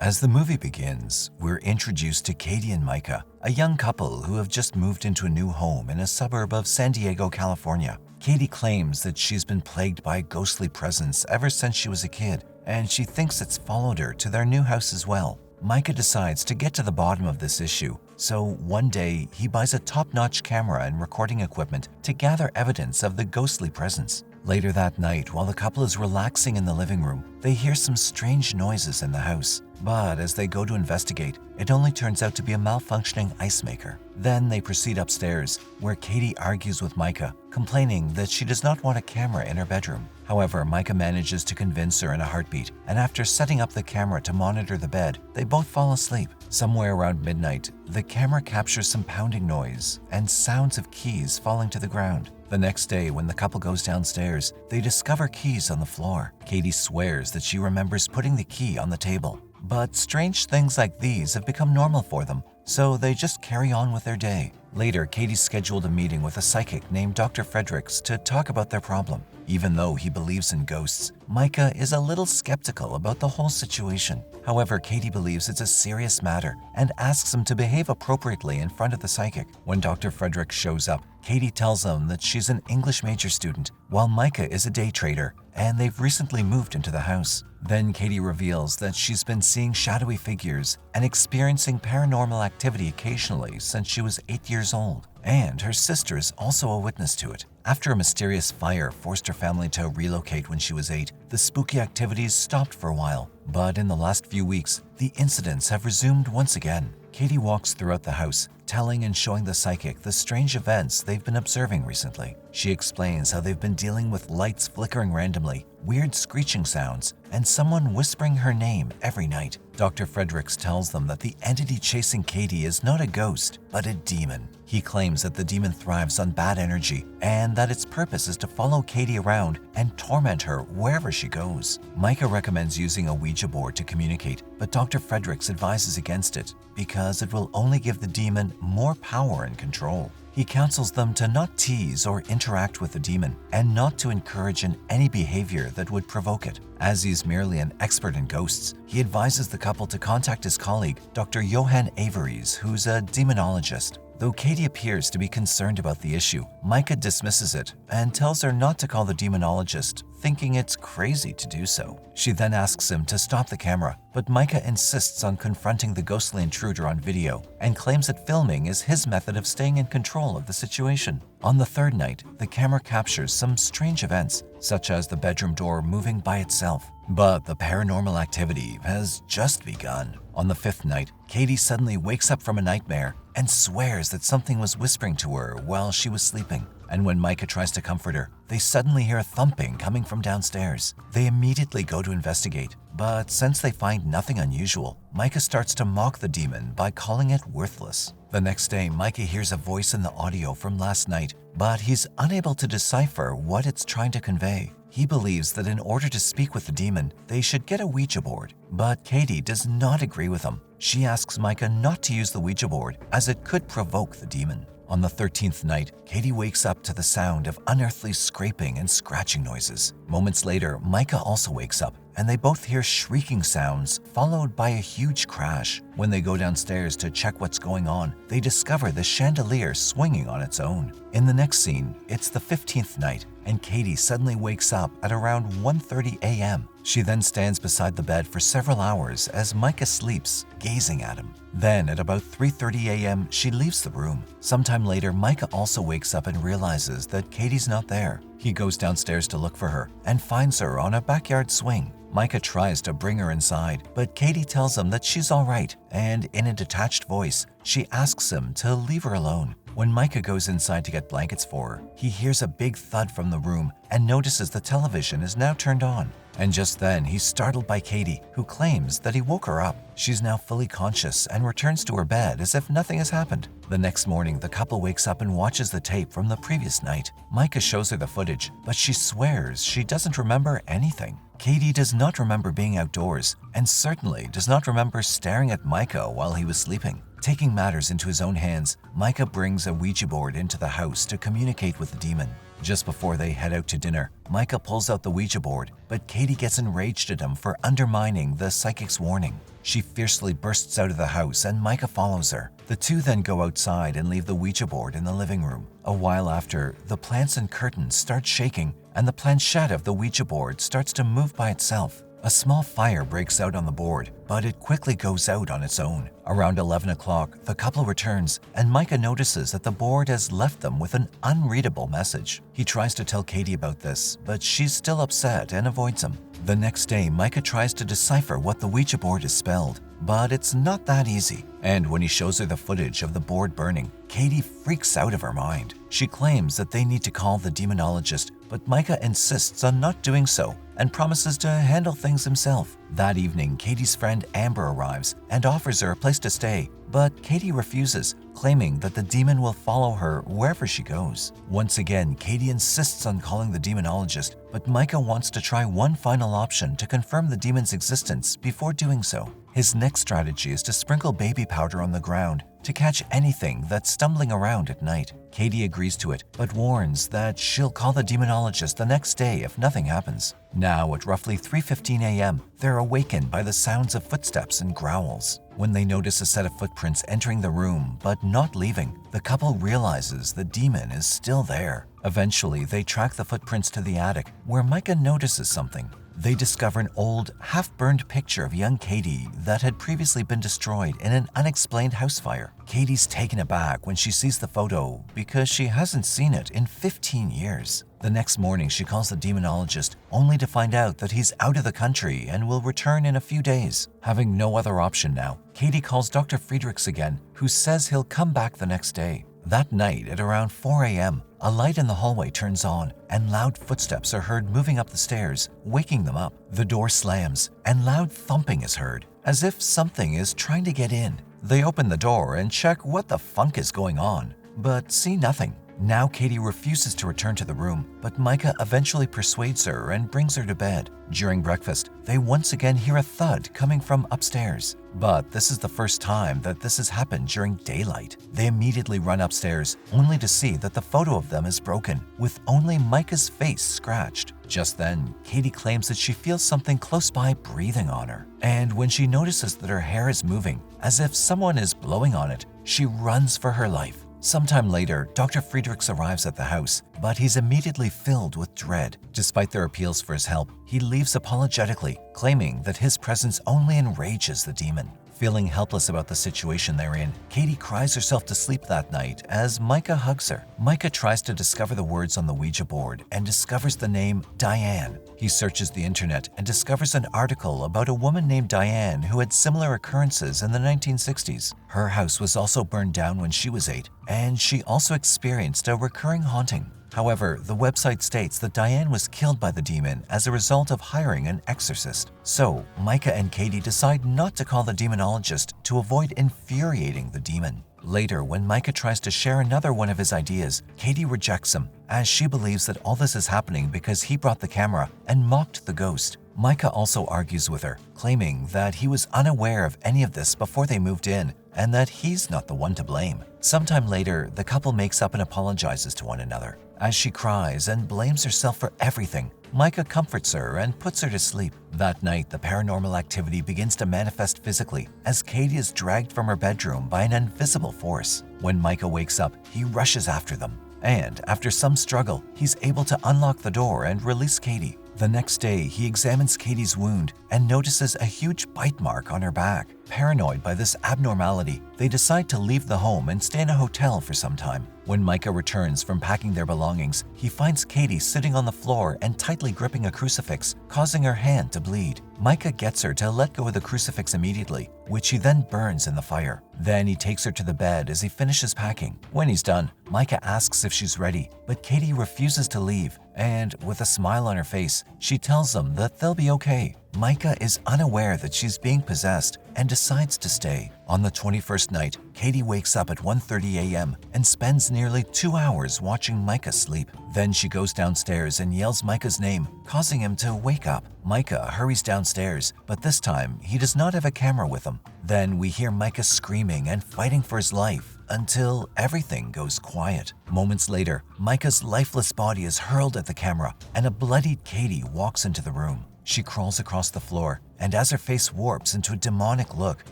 As the movie begins, we're introduced to Katie and Micah, a young couple who have just moved into a new home in a suburb of San Diego, California. Katie claims that she's been plagued by a ghostly presence ever since she was a kid, and she thinks it's followed her to their new house as well. Micah decides to get to the bottom of this issue, so one day he buys a top-notch camera and recording equipment to gather evidence of the ghostly presence. Later that night, while the couple is relaxing in the living room, they hear some strange noises in the house. But as they go to investigate, it only turns out to be a malfunctioning ice maker. Then they proceed upstairs, where Katie argues with Micah, complaining that she does not want a camera in her bedroom. However, Micah manages to convince her in a heartbeat, and after setting up the camera to monitor the bed, they both fall asleep. Somewhere around midnight, the camera captures some pounding noise and sounds of keys falling to the ground. The next day, when the couple goes downstairs, they discover keys on the floor. Katie swears that she remembers putting the key on the table. But strange things like these have become normal for them, so they just carry on with their day. Later, Katie scheduled a meeting with a psychic named Dr. Fredericks to talk about their problem. Even though he believes in ghosts, Micah is a little skeptical about the whole situation. However, Katie believes it's a serious matter and asks him to behave appropriately in front of the psychic. When Dr. Fredericks shows up, Katie tells him that she's an English major student, while Micah is a day trader, and they've recently moved into the house. Then Katie reveals that she's been seeing shadowy figures and experiencing paranormal activity occasionally since she was 8 years old, and her sister is also a witness to it. After a mysterious fire forced her family to relocate when she was 8, the spooky activities stopped for a while. But in the last few weeks, the incidents have resumed once again. Katie walks throughout the house, telling and showing the psychic the strange events they've been observing recently. She explains how they've been dealing with lights flickering randomly, weird screeching sounds, and someone whispering her name every night. Dr. Fredericks tells them that the entity chasing Katie is not a ghost, but a demon. He claims that the demon thrives on bad energy and that its purpose is to follow Katie around and torment her wherever she goes. Micah recommends using a Ouija board to communicate, but Dr. Fredericks advises against it because it will only give the demon more power and control. He counsels them to not tease or interact with the demon and not to encourage in any behavior that would provoke it. As he's merely an expert in ghosts, he advises the couple to contact his colleague, Dr. Johann Averies, who's a demonologist. Though Katie appears to be concerned about the issue, Micah dismisses it and tells her not to call the demonologist, thinking it's crazy to do so. She then asks him to stop the camera, but Micah insists on confronting the ghostly intruder on video and claims that filming is his method of staying in control of the situation. On the third night, the camera captures some strange events, such as the bedroom door moving by itself. But the paranormal activity has just begun. On the fifth night, Katie suddenly wakes up from a nightmare and swears that something was whispering to her while she was sleeping. And when Micah tries to comfort her, they suddenly hear a thumping coming from downstairs. They immediately go to investigate, but since they find nothing unusual, Micah starts to mock the demon by calling it worthless. The next day, Micah hears a voice in the audio from last night, but he's unable to decipher what it's trying to convey. He believes that in order to speak with the demon, they should get a Ouija board, but Katie does not agree with him. She asks Micah not to use the Ouija board as it could provoke the demon. On the 13th night, Katie wakes up to the sound of unearthly scraping and scratching noises. Moments later, Micah also wakes up, and they both hear shrieking sounds followed by a huge crash. When they go downstairs to check what's going on, they discover the chandelier swinging on its own. In the next scene, it's the 15th night, and Katie suddenly wakes up at around 1:30 a.m. She then stands beside the bed for several hours as Micah sleeps, gazing at him. Then, at about 3:30 a.m., she leaves the room. Sometime later, Micah also wakes up and realizes that Katie's not there. He goes downstairs to look for her and finds her on a backyard swing. Micah tries to bring her inside, but Katie tells him that she's all right, and in a detached voice, she asks him to leave her alone. When Micah goes inside to get blankets for her, he hears a big thud from the room and notices the television is now turned on. And just then, he's startled by Katie, who claims that he woke her up. She's now fully conscious and returns to her bed as if nothing has happened. The next morning, the couple wakes up and watches the tape from the previous night. Micah shows her the footage, but she swears she doesn't remember anything. Katie does not remember being outdoors and certainly does not remember staring at Micah while he was sleeping. Taking matters into his own hands, Micah brings a Ouija board into the house to communicate with the demon. Just before they head out to dinner, Micah pulls out the Ouija board, but Katie gets enraged at him for undermining the psychic's warning. She fiercely bursts out of the house and Micah follows her. The two then go outside and leave the Ouija board in the living room. A while after, the plants and curtains start shaking and the planchette of the Ouija board starts to move by itself. A small fire breaks out on the board, but it quickly goes out on its own. Around 11 o'clock, the couple returns, and Micah notices that the board has left them with an unreadable message. He tries to tell Katie about this, but she's still upset and avoids him. The next day, Micah tries to decipher what the Ouija board is spelled, but it's not that easy. And when he shows her the footage of the board burning, Katie freaks out of her mind. She claims that they need to call the demonologist, but Micah insists on not doing so and promises to handle things himself. That evening, Katie's friend Amber arrives and offers her a place to stay, but Katie refuses, claiming that the demon will follow her wherever she goes. Once again, Katie insists on calling the demonologist, but Micah wants to try one final option to confirm the demon's existence before doing so. His next strategy is to sprinkle baby powder on the ground to catch anything that's stumbling around at night. Katie agrees to it, but warns that she'll call the demonologist the next day if nothing happens. Now, at roughly 3:15 a.m., they're awakened by the sounds of footsteps and growls. When they notice a set of footprints entering the room but not leaving, the couple realizes the demon is still there. Eventually, they track the footprints to the attic, where Micah notices something. They discover an old, half-burned picture of young Katie that had previously been destroyed in an unexplained house fire. Katie's taken aback when she sees the photo because she hasn't seen it in 15 years. The next morning, she calls the demonologist, only to find out that he's out of the country and will return in a few days. Having no other option now, Katie calls Dr. Friedrichs again, who says he'll come back the next day. That night, at around 4 a.m., a light in the hallway turns on and loud footsteps are heard moving up the stairs, waking them up. The door slams and loud thumping is heard, as if something is trying to get in. They open the door and check what the funk is going on, but see nothing. Now Katie refuses to return to the room, but Micah eventually persuades her and brings her to bed. During breakfast, they once again hear a thud coming from upstairs. But this is the first time that this has happened during daylight. They immediately run upstairs, only to see that the photo of them is broken, with only Micah's face scratched. Just then, Katie claims that she feels something close by breathing on her. And when she notices that her hair is moving, as if someone is blowing on it, she runs for her life. Sometime later, Dr. Friedrichs arrives at the house, but he's immediately filled with dread. Despite their appeals for his help, he leaves apologetically, claiming that his presence only enrages the demon. Feeling helpless about the situation they're in, Katie cries herself to sleep that night as Micah hugs her. Micah tries to discover the words on the Ouija board and discovers the name Diane. He searches the internet and discovers an article about a woman named Diane who had similar occurrences in the 1960s. Her house was also burned down when she was 8, and she also experienced a recurring haunting. However, the website states that Diane was killed by the demon as a result of hiring an exorcist. So, Micah and Katie decide not to call the demonologist to avoid infuriating the demon. Later, when Micah tries to share another one of his ideas, Katie rejects him, as she believes that all this is happening because he brought the camera and mocked the ghost. Micah also argues with her, claiming that he was unaware of any of this before they moved in, and that he's not the one to blame. Sometime later, the couple makes up and apologizes to one another. As she cries and blames herself for everything, Micah comforts her and puts her to sleep. That night, the paranormal activity begins to manifest physically as Katie is dragged from her bedroom by an invisible force. When Micah wakes up, he rushes after them. And after some struggle, he's able to unlock the door and release Katie. The next day, he examines Katie's wound and notices a huge bite mark on her back. Paranoid by this abnormality, they decide to leave the home and stay in a hotel for some time. When Micah returns from packing their belongings, he finds Katie sitting on the floor and tightly gripping a crucifix, causing her hand to bleed. Micah gets her to let go of the crucifix immediately, which he then burns in the fire. Then he takes her to the bed as he finishes packing. When he's done, Micah asks if she's ready, but Katie refuses to leave, and with a smile on her face, she tells them that they'll be okay. Micah is unaware that she's being possessed and decides to stay. On the 21st night, Katie wakes up at 1:30 a.m. and spends nearly 2 hours watching Micah sleep. Then she goes downstairs and yells Micah's name, causing him to wake up. Micah hurries downstairs, but this time he does not have a camera with him. Then we hear Micah screaming and fighting for his life until everything goes quiet. Moments later, Micah's lifeless body is hurled at the camera and a bloodied Katie walks into the room. She crawls across the floor, and as her face warps into a demonic look,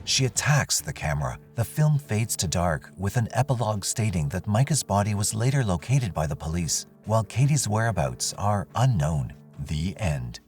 she attacks the camera. The film fades to dark with an epilogue stating that Micah's body was later located by the police, while Katie's whereabouts are unknown. The end.